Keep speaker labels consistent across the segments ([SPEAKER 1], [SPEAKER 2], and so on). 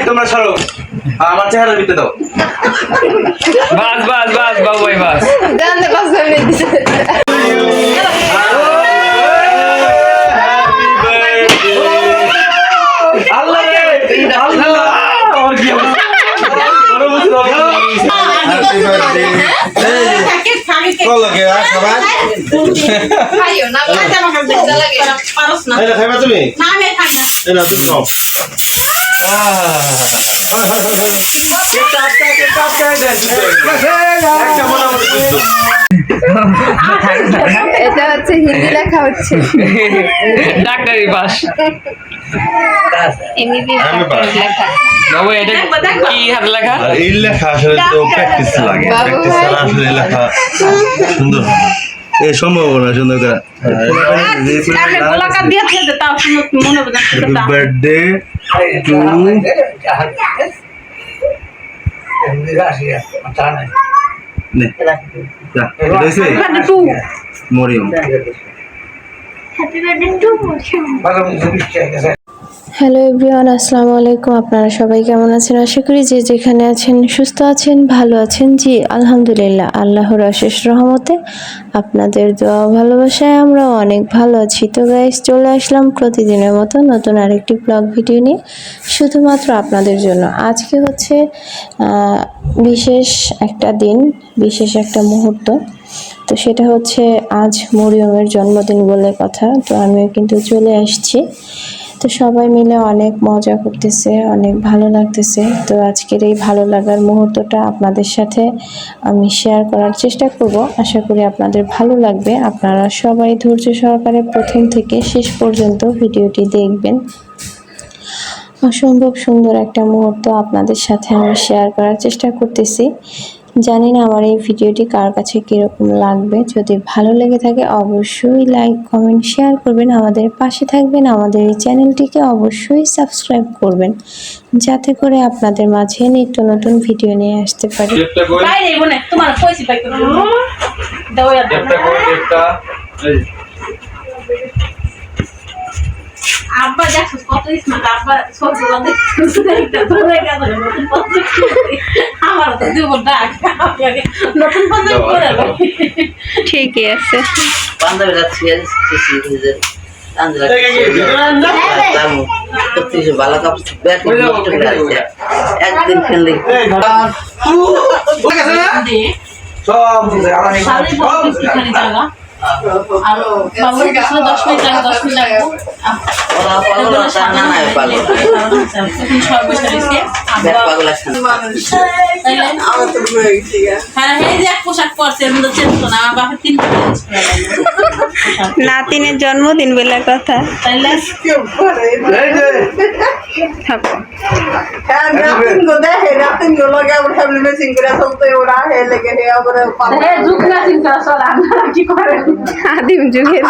[SPEAKER 1] তোমরা সরো আমার চেহারা দিতে দাও বাস বাস বাস বাবু ভাই বাস
[SPEAKER 2] জানতে এটা হচ্ছে হিন্দি লেখা হচ্ছে
[SPEAKER 3] ডাক্তারি পাস
[SPEAKER 2] এমবিবি লেখা
[SPEAKER 3] বাবু এটা কি হাত লেখা
[SPEAKER 4] এই লেখা আসলে তো প্র্যাকটিস লাগে প্র্যাকটিস ছাড়া আসলে লেখা সুন্দর এই সম্ভাবনা সুন্দর করে birthday to Mariam
[SPEAKER 5] hello everyone, আসসালামু আলাইকুম। আপনারা সবাই কেমন আছেন? আশা করি যে যেখানে আছেন সুস্থ আছেন, ভালো আছেন। জি আলহামদুলিল্লাহ, আল্লাহর অশেষ রহমতে আপনাদের দোয়া ভালোবাসায় আমরা অনেক ভালো আছি। তো গাইস, চলে আসলাম প্রতিদিনের মতো নতুন আরেকটি ব্লগ ভিডিও নিয়ে, শুধুমাত্র আপনাদের জন্য। আজকে হচ্ছে বিশেষ একটা দিন, বিশেষ একটা মুহূর্ত। তো সেটা হচ্ছে আজ মরিয়মের জন্মদিন বলে কথা। তো আমিও কিন্তু চলে আসছি। তো সবাই মিলে অনেক মজা করতেছে, অনেক ভালো লাগতেছে। তো আজকের এই ভালো লাগার মুহূর্তটা আপনাদের সাথে আমি শেয়ার করার চেষ্টা করব। আশা করি আপনাদের ভালো লাগবে। আপনারা সবাই ধৈর্য সহকারে প্রথম থেকে শেষ পর্যন্ত ভিডিওটি দেখবেন। অসম্ভব সুন্দর একটা মুহূর্ত আপনাদের সাথে আমি শেয়ার করার চেষ্টা করতেছি। জানি না আমার এই ভিডিওটি কার কাছে কীরকম লাগবে। যদি ভালো লেগে থাকে অবশ্যই লাইক, কমেন্ট, শেয়ার করবেন, আমাদের পাশে থাকবেন। আমাদের এই চ্যানেলটিকে অবশ্যই সাবস্ক্রাইব করবেন, যাতে করে আপনাদের মাঝে নিত্য নতুন ভিডিও নিয়ে আসতে পারি।
[SPEAKER 6] আব্বা দেখো কত স্মার্ট, আব্বা সবগুলো দেখতে ধরে গেল নতুন পদ্ধতি। আমার তো দেব ডাক নতুন পদ্ধতি করে
[SPEAKER 2] ঠিকই আছে।
[SPEAKER 7] পাঞ্জাবে যাচ্ছি ভালো কাপড় একদিন খেললে
[SPEAKER 6] আরো 10 মিনিট লাগে 10 মিনিট লাগবে।
[SPEAKER 2] নাতিনের জন্মদিন বলে কথা। আদিম যুগের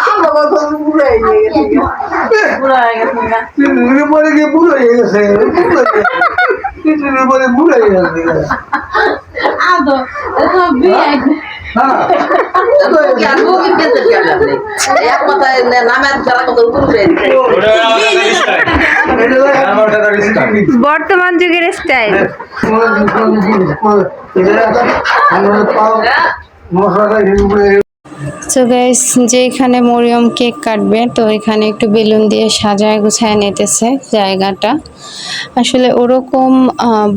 [SPEAKER 2] বর্তমান যুগের স্টাইল।
[SPEAKER 5] তো গাইস, যে এখানে মরিয়ম কেক কাটবে, তো এখানে একটু বেলুন দিয়ে সাজায় গুছায় নিতেছে জায়গাটা। আসলে ওরকম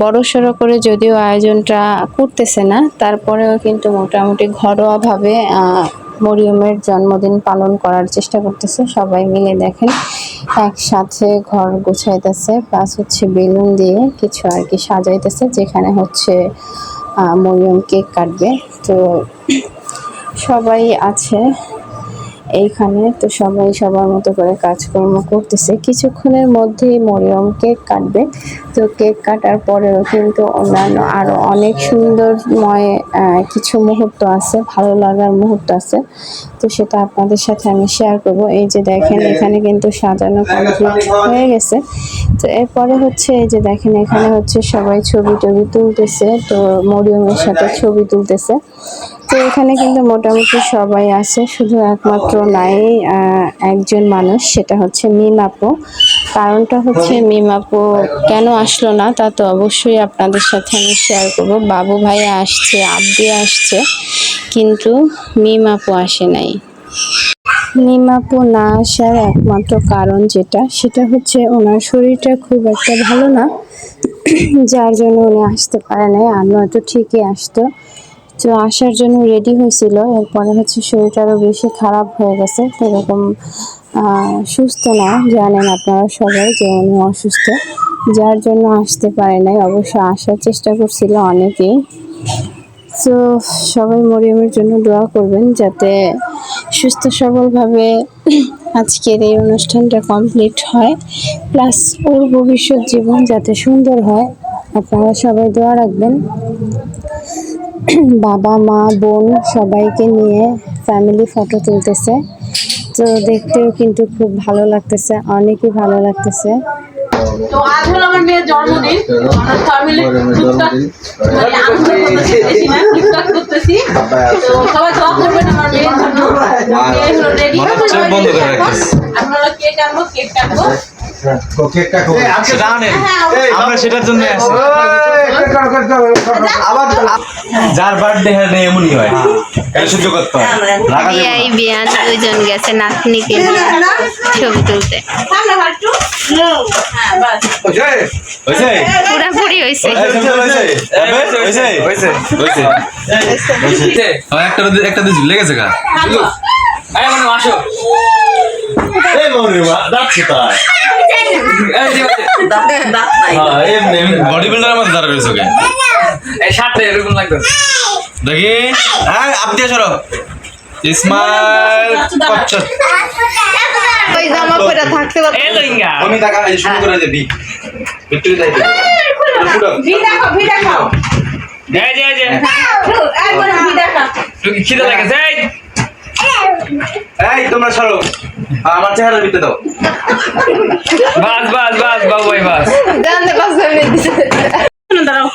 [SPEAKER 5] বড়সড় করে যদিও আয়োজনটা করতেছে না, তারপরেও কিন্তু মোটামুটি ঘরোয়াভাবে মরিয়মের জন্মদিন পালন করার চেষ্টা করতেছে সবাই মিলে। দেখেন একসাথে ঘর গুছাইতেছে, প্লাস হচ্ছে বেলুন দিয়ে কিছু আর কি সাজাইতেছে, যেখানে হচ্ছে মরিয়ম কেক কাটবে। তো সবাই আছে এইখানে তো সবাই সবার মতো করে কাজকর্ম করতেছে। কিছুক্ষণের মধ্যেই মরিয়ম কেক কাটবে। তো কেক কাটার পরেও কিন্তু অন্যান্য আরো অনেক সুন্দরময় কিছু মুহূর্ত আছে, ভালো লাগার মুহূর্ত আছে। তো সেটা আপনাদের সাথে আমি শেয়ার করব। এই যে দেখেন এখানে কিন্তু সাজানো কমপ্লিট হয়ে গেছে। তো এরপরে হচ্ছে এই যে দেখেন এখানে হচ্ছে সবাই ছবি টবি তুলতেছে, তো মরিয়মের সাথে ছবি তুলতেছে। তো এখানে কিন্তু মোটামুটি সবাই আছে, শুধু একমাত্র নাই একজন মানুষ, সেটা হচ্ছে মিম আপু। কারণটা হচ্ছে মিম আপু কেন আসলো না তা তো অবশ্যই আপনাদের সাথে আমি শেয়ার করব। বাবু ভাইয়া আসছে, আব্দি আসছে, কিন্তু মিম আপু আসে নাই। মিম আপু না আসার একমাত্র কারণ সেটা হচ্ছে ওনার শরীরটা খুব একটা ভালো না, যার জন্য উনি আসতে পারে নাই। আর নয়তো ঠিকই আসতো। তো আসার জন্য রেডি হয়েছিল, এরপরে হচ্ছে শরীরটা আরও বেশি খারাপ হয়ে গেছে। এরকম সুস্থ না, জানেন আপনারা সবাই যে উনি অসুস্থ, যার জন্য আসতে পারে নাই। অবশ্য আসার চেষ্টা করছিল অনেকেই। তো সবাই মরিয়মের জন্য দোয়া করবেন যাতে সুস্থ সবলভাবে আজকের এই অনুষ্ঠানটা কমপ্লিট হয়, প্লাস ওর ভবিষ্যৎ জীবন যাতে সুন্দর হয়। আপনারা সবাই দোয়া রাখবেন। বাবা মা বোন সবাইকে নিয়ে ফ্যামিলি ফটো তুলতেছে, তো দেখতেও কিন্তু খুব ভালো লাগতেছে, অনেকই ভালো লাগতেছে।
[SPEAKER 6] তো আজ হলো আমার মেয়ের জন্মদিন, আমরা ফ্যামিলি টুকটাক মানে আনন্দ করতেছি, বেশি না, টুকটাক করতেছি। তো সবাই দোয়া করবেন আমার মেয়ের জন্য। মেয়ে হলো রেডি, আপনারা কেক আনবো, কেক কাটবো।
[SPEAKER 1] আমরা সেটার জন্য আছি। যার বার্থডে হয় এমনই হয়, সহ্য করতে হয়।
[SPEAKER 2] বিয়াই বিয়ান দুইজন গেছে নাতনিকে নিয়ে ছবি তুলতে।
[SPEAKER 6] সামনে হাত একটু। হ্যাঁ, বাস।
[SPEAKER 2] পুরাপুরি হয়েছে।
[SPEAKER 1] একটা দিন লেগেছে গা।
[SPEAKER 6] হাঁটো।
[SPEAKER 3] আসো
[SPEAKER 1] বডি বিল্ডারের মধ্যে দাঁড়া রয়েছে ওকে।
[SPEAKER 3] এই সাথে এরকম লাগবে।
[SPEAKER 1] দেখি হ্যাঁ আপনি সরো ইসমাইল কচ্চত
[SPEAKER 2] ওই জামা পরে থাকতে পারতো।
[SPEAKER 3] এই লইঙ্গা
[SPEAKER 1] আমি দেখা এই শুরু করে দেবি ভিতরে যাই
[SPEAKER 6] ভি দেখাও, ভি দেখাও।
[SPEAKER 3] এই যে
[SPEAKER 6] একবার ভি দেখাও।
[SPEAKER 3] তুই কি খিদে লাগেছে?
[SPEAKER 1] এই তোমরা সরো আমার চেহারার ভিতরে দাও।
[SPEAKER 3] বাস বাস বাস বাবু ভাই বাস।
[SPEAKER 2] জানতে পারছো দিছে।
[SPEAKER 6] পিছনে দাঁড়াও।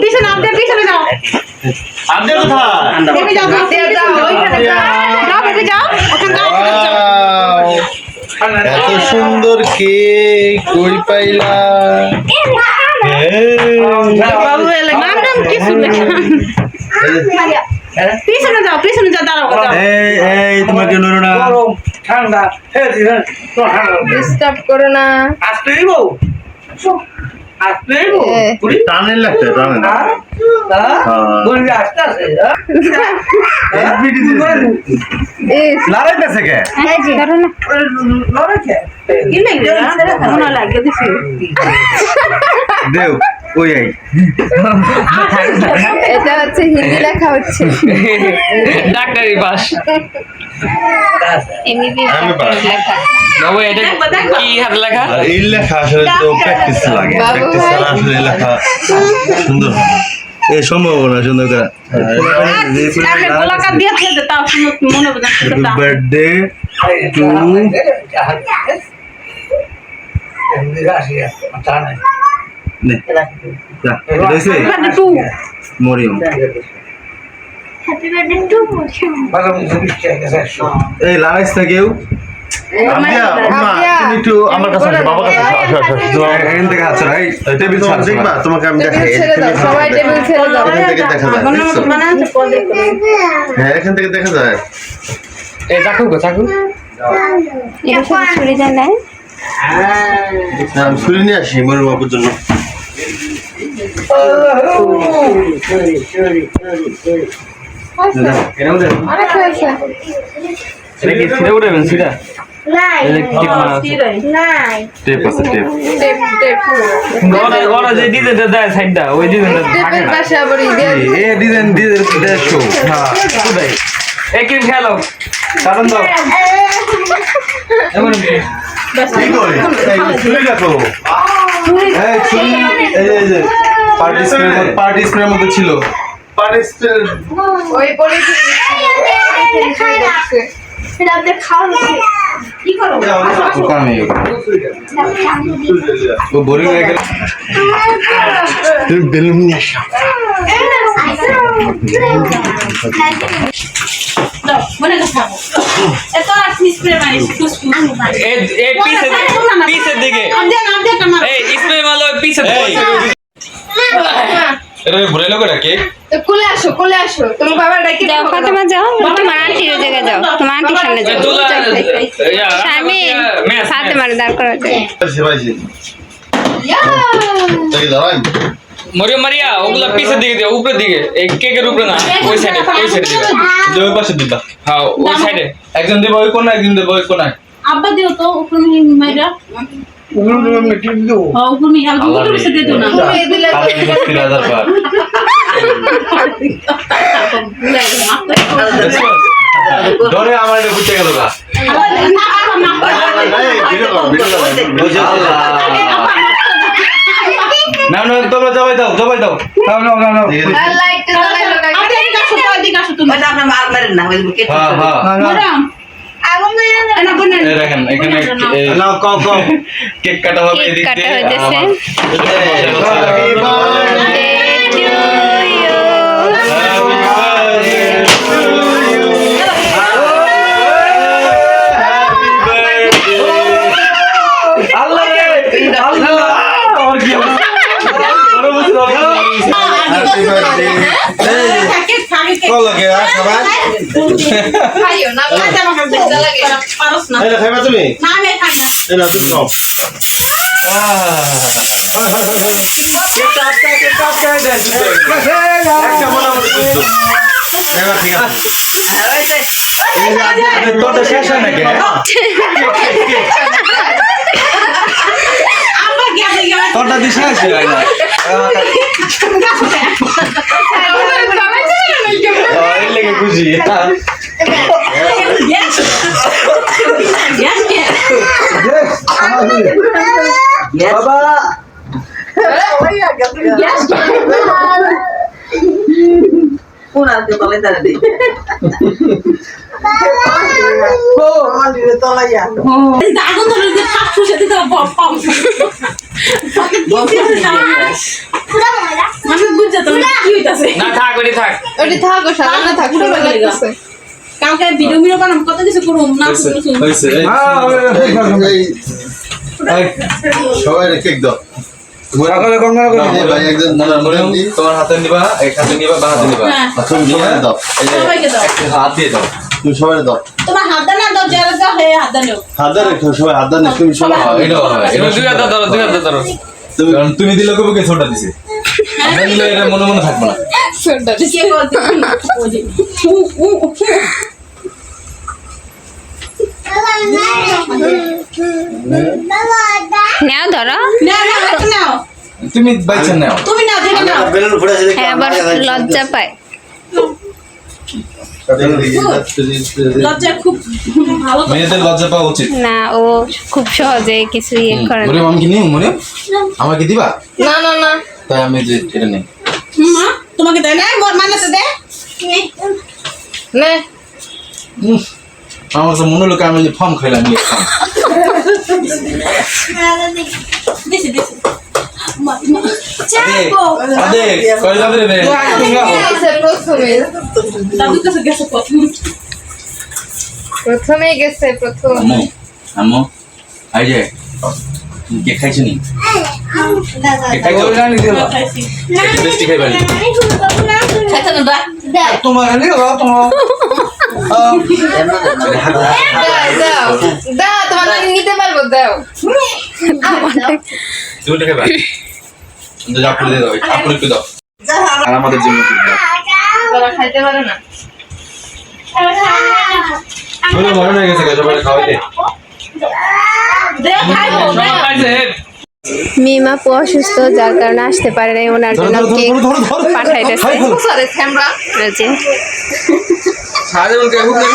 [SPEAKER 6] পিছনে আপনি পিছনে যাও।
[SPEAKER 1] আপনি কোথায়?
[SPEAKER 6] দেবী যাও, যাও, ওইখানে যাও। যাও, বেবি যাও। ওখানে যাও, ওখানে যাও।
[SPEAKER 4] এত সুন্দর কেক কই পাইলা?
[SPEAKER 6] বাবু এলে নাম কিছু লেখা। পিছনে যাও, পিছনে যাও, দাঁড়াও, যাও।
[SPEAKER 4] এই তোমার কেন না?
[SPEAKER 1] ঠান্ডা
[SPEAKER 2] ডিস্টার্ব করো না।
[SPEAKER 1] আসতেই বউ আসতেই বউ
[SPEAKER 4] টানের লাগছে টানে না।
[SPEAKER 1] লড়াইতেছে কে?
[SPEAKER 2] করো না।
[SPEAKER 6] কি লাগে? মনে লাগে দিছি।
[SPEAKER 4] দেও ওই আই
[SPEAKER 2] এটা হচ্ছে হিন্দি লেখা হচ্ছে।
[SPEAKER 3] ডাক্তারি পাস।
[SPEAKER 2] এমনি
[SPEAKER 4] আমি পাস।
[SPEAKER 2] লেখা।
[SPEAKER 3] বাবু এটা কি হাত লেখা?
[SPEAKER 4] আর এই লেখা আসলে তো প্র্যাকটিস লাগে, প্র্যাকটিস ছাড়া আসলে এই লেখা সুন্দর হয় না। এই সম্ভাবনা সুন্দর করে
[SPEAKER 6] আমি গোলাকার দিয়ে খেতে তাও মনে হবে না।
[SPEAKER 4] বার্থডে টু নে যা হইছে
[SPEAKER 6] টু
[SPEAKER 4] মরিয়ম এই লাগাইছ না কেউ? আব্দিয়া আম্মা তুমি একটু আমার কাছে আসো, বাবার কাছে আসো আসো আসো
[SPEAKER 1] এখান থেকে হাত ছড়াই টেবিল
[SPEAKER 4] তোমার দেখবা তোমাকে আমি দেখাই
[SPEAKER 2] সবাই টেবিল ছেড়ে দাও।
[SPEAKER 4] এখান থেকে দেখা যায় হ্যাঁ এখান থেকে দেখা যায়
[SPEAKER 3] এই চাকু গো চাকু।
[SPEAKER 2] এটা সব ছুরি যায় নাই।
[SPEAKER 4] আমি ছুরি নিয়ে আসি মরিয়ম বাবুর জন্য
[SPEAKER 2] অনেক হয়েছে।
[SPEAKER 1] এটা কি ছিঁড়ে উঠবেন সিধা?
[SPEAKER 4] টেপ আছে টেপ
[SPEAKER 2] টেপ টেপ
[SPEAKER 3] ওরা যে ডিজাইনটা দেয় সাইডটা ওই ডিজাইনটা থাকে
[SPEAKER 2] টেপের
[SPEAKER 3] না।
[SPEAKER 2] পাশে আবার ই দিয়ে
[SPEAKER 1] এ ডিজাইন ডিজাইন শো হ্যাঁ কোথায়
[SPEAKER 3] এই ক্রিম খেলো
[SPEAKER 1] সাবান দাও
[SPEAKER 3] এমন
[SPEAKER 4] কি করে এই ছুরি দেখো
[SPEAKER 1] এই ছুরি এই যে পার্টি স্প্রের মধ্যে ছিল
[SPEAKER 4] পানিস্টের
[SPEAKER 8] ওই পলিথিন সেটা আপনি খাওয়া কি করো
[SPEAKER 1] ওখানে ও বোরিং হয়ে গেল
[SPEAKER 4] তুমি বেলুন নিয়ে আসো
[SPEAKER 6] দাও মনে রাখো এত আর স্প্রে মারিস খুশবু
[SPEAKER 3] এই পিছের দিকে
[SPEAKER 6] আপডেট আমার
[SPEAKER 3] এই স্প্রে মারলো পিছের দিকে
[SPEAKER 1] এটা ভরে লোক রাখে
[SPEAKER 8] তো কোলে আসো তোমার বাবা ডাকি
[SPEAKER 2] যাও ফাতেমা যাও তোমার আন্টির জায়গায় যাও তোমার আন্টির সামনে যাও স্বামী ফাতেমার দাঁড় করা যায়
[SPEAKER 4] সেবাইছি এই দাঁড়ান
[SPEAKER 3] মরিয়ম মারিয়া ওগুলা পিছের দিকে দিও উপরের দিকে এই কেকের উপরে না ওই সাইডে দিবে
[SPEAKER 1] দুই পাশে দিবা
[SPEAKER 3] হ্যাঁ ওই সাইডে
[SPEAKER 1] একজন দেব ওই কোণায় একজন দেব ওই কোণায়
[SPEAKER 6] আব্বা দিও তো উপরে মাইরা উপরে মি আর উপরে বসে দে তো না
[SPEAKER 8] এই দিলে
[SPEAKER 1] কালকে 3000 পার ধরে আমার এটা বুঝতে গেল গা না না তোমরা জবাই দাও নাও
[SPEAKER 8] লাইট জ্বালাইলো
[SPEAKER 6] আপনি এদিকে আসো তো এদিকে আসো তুমি
[SPEAKER 7] ওইটা আপনার মার মারেন না ওই কেটে
[SPEAKER 1] হ্যাঁ হ্যাঁ
[SPEAKER 6] ম্যাডাম
[SPEAKER 8] আগুন মেরে
[SPEAKER 6] না বনে
[SPEAKER 1] এই দেখেন এখানে
[SPEAKER 4] নাও কও
[SPEAKER 1] কেক কাটা হবে
[SPEAKER 2] কেক
[SPEAKER 1] এদিক
[SPEAKER 2] কাটা
[SPEAKER 1] দিয়ে
[SPEAKER 2] হইতেছে।
[SPEAKER 1] আল্লাহ রে আল্লাহ আর কি হবে
[SPEAKER 4] হ্যাপি বার্থডে
[SPEAKER 6] থাকে থাকে
[SPEAKER 4] কল লাগে সবাই
[SPEAKER 8] খাইও না লাইট আমার কাছে জ্বালাগে
[SPEAKER 6] পারছ না
[SPEAKER 4] এই না খাইবা তুমি
[SPEAKER 6] না আমি খাই না
[SPEAKER 4] এই না দুধ খাও একটা মোটামুটি দুধ এবার ঠিক আছে
[SPEAKER 1] তোরটা শেষ হয় নাকি
[SPEAKER 6] আব্বা গেছে গেছে
[SPEAKER 1] তোরটা দিয়ে শেষ হয় না এই লেগে খুশি
[SPEAKER 6] Yes.
[SPEAKER 1] বাবা
[SPEAKER 7] কোন আর কে তলে তারে দেই
[SPEAKER 6] আগুন ধরে যে ফাঁক ফুসে দিতে পাম আমি বুঝতে তো কি হইতাছে
[SPEAKER 3] না থাক ওটি থাক
[SPEAKER 8] ওটি থাকো সামনে থাকো লাগতেছে
[SPEAKER 6] কালকে ভিডিও মিরো বানাম কত কিছু করুম না
[SPEAKER 1] হইছে
[SPEAKER 4] সবাই কেক দাও
[SPEAKER 1] সকালে কোন না
[SPEAKER 4] এই ভাই একজন
[SPEAKER 1] মরিয়ম তোমার হাতে নিবা এক হাতে নিবা বা হাতে নিবা
[SPEAKER 4] তুমি সবাই দাও
[SPEAKER 1] এই যে
[SPEAKER 6] সবাইকে দাও
[SPEAKER 1] হাত দিয়ে দাও
[SPEAKER 4] তুমি সবাই দাও
[SPEAKER 6] তোমার হাত দাও না দাও যারা দাও হে হাত দাও
[SPEAKER 4] হাত রেখো সবাই হাত দাও তুমি সবাই
[SPEAKER 1] এটা হয়
[SPEAKER 3] এবার দুই হাত ধরো
[SPEAKER 4] তুমি
[SPEAKER 1] কারণ তুমি দিলে কবে কে ছোটা দিছে আমরা নিলে এটা মনে মনে থাকবো না
[SPEAKER 6] কে বলতে
[SPEAKER 2] নাও ধরো
[SPEAKER 6] না না হাত নাও
[SPEAKER 1] তুমি বাইছেন নাও
[SPEAKER 6] তুমি নাও যেটা নাও
[SPEAKER 4] বেলুন ফুটে আছে
[SPEAKER 2] হ্যাঁ আবার লজ্জা পায়
[SPEAKER 6] লজ্জা খুব ভালো
[SPEAKER 1] মেয়েদের লজ্জা পাওয়া উচিত
[SPEAKER 2] না ও খুব সহজে কিছু ইয়ে করে না।
[SPEAKER 1] মরিয়ম আমি কি নিও মরিয়ম আমাকে দিবা
[SPEAKER 8] না না না
[SPEAKER 1] তাই আমি যে এটা নেই
[SPEAKER 6] মা তোমাকে দেয় না মানাতে দে
[SPEAKER 8] নে
[SPEAKER 1] আমার তো মনে হলো কি আমি যে ফর্ম খাইলাম নিয়ে ফর্ম
[SPEAKER 6] দিছি দিছি
[SPEAKER 1] আদে কই যাবে রে
[SPEAKER 8] গেছে প্রথমে
[SPEAKER 6] দাদু কাছে গেছে প্রথম
[SPEAKER 8] প্রথমেই গেছে প্রথম
[SPEAKER 1] আম্মু আম্মু আই যে কে খাইছ নি কে খাইছো
[SPEAKER 6] খাইছি
[SPEAKER 1] একটু বেশি খাইবানি
[SPEAKER 6] খাইছ না দা
[SPEAKER 1] তোমার নিও তোমার
[SPEAKER 8] দাও দাও তোমার নানি নিতে পারবো দাও
[SPEAKER 1] তুমি খাইবা কিন্তু আপনি দিয়ে দাও আপনি একটু দাও আর আমাদের জন্য একটু দাও
[SPEAKER 8] বাবা খাইতে পারে না
[SPEAKER 1] বলে মনে হয়ে গেছে সবাই খাওয়াইতে
[SPEAKER 6] দে খাইবো
[SPEAKER 3] সব খাইছে
[SPEAKER 5] মিমা আপু অসুস্থ, যার কারণে আসতে পারে নাই, ওনার জন্য কেক পাঠাইতেছে।
[SPEAKER 8] সরে ক্যামেরা
[SPEAKER 5] এই যে
[SPEAKER 3] সারা বলতে হুকলে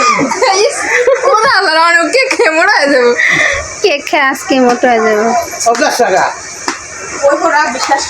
[SPEAKER 8] ওরা আল্লাহ অনেক ক্যামেরা দেব
[SPEAKER 5] কেক খেয়ে আজকে মোটা হয়ে যাবো।
[SPEAKER 6] ওই বিশ্বাস